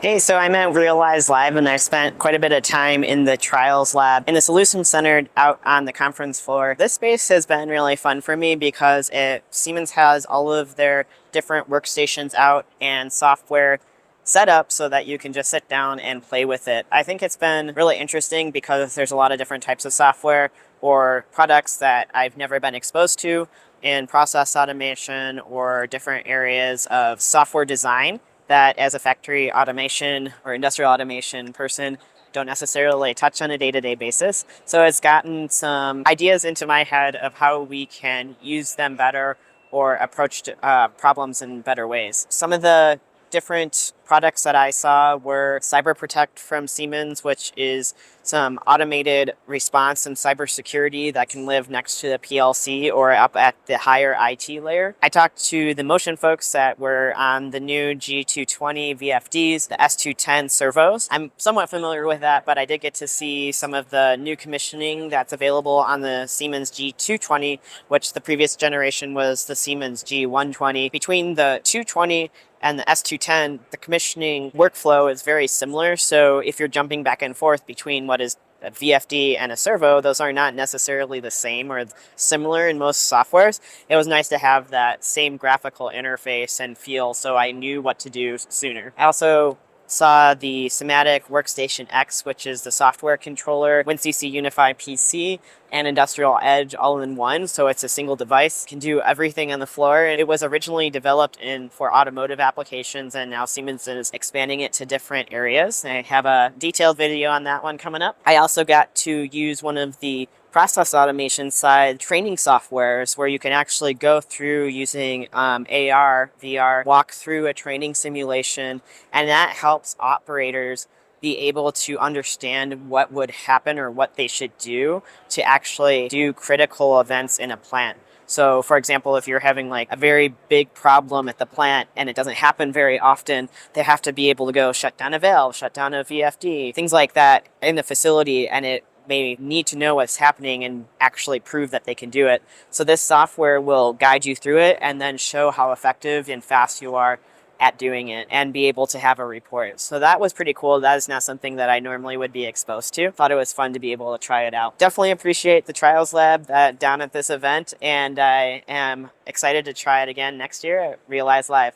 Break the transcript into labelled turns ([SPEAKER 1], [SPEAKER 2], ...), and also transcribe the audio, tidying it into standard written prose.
[SPEAKER 1] Hey, so I'm at Realize Live and I spent quite a bit of time in the trials lab in the Solution Center out on the conference floor. This space has been really fun for me because Siemens has all of their different workstations out and software set up so that you can just sit down and play with it. I think it's been really interesting because there's a lot of different types of software or products that I've never been exposed to in process automation or different areas of software design that as a factory automation or industrial automation person don't necessarily touch on a day-to-day basis. So it's gotten some ideas into my head of how we can use them better or approach problems in better ways. Some of the different products that I saw were Cyber Protect from Siemens, which is some automated response and cybersecurity that can live next to the PLC or up at the higher IT layer. I talked to the motion folks that were on the new G220 VFDs, the S210 servos. I'm somewhat familiar with that, but I did get to see some of the new commissioning that's available on the Siemens G220, which the previous generation was the Siemens G120. Between the 220 and the S210, the commissioning workflow is very similar. So if you're jumping back and forth between what is a VFD and a servo, those are not necessarily the same or similar in most softwares. It was nice to have that same graphical interface and feel so I knew what to do sooner. I also saw the Simatic Workstation X, which is the software controller, WinCC Unified PC, and Industrial Edge all in one. So it's a single device, can do everything on the floor. It was originally developed for automotive applications, and now Siemens is expanding it to different areas. I have a detailed video on that one coming up. I also got to use one of the process automation side training softwares where you can actually go through using AR, VR, walk through a training simulation, and that helps operators be able to understand what would happen or what they should do to actually do critical events in a plant. So for example, if you're having like a very big problem at the plant and it doesn't happen very often, they have to be able to go shut down a valve, shut down a VFD, things like that in the facility, and it may need to know what's happening and actually prove that they can do it. So this software will guide you through it and then show how effective and fast you are at doing it and be able to have a report. So that was pretty cool. That is not something that I normally would be exposed to. Thought it was fun to be able to try it out. Definitely appreciate the Trials Lab down at this event, and I am excited to try it again next year at Realize Live.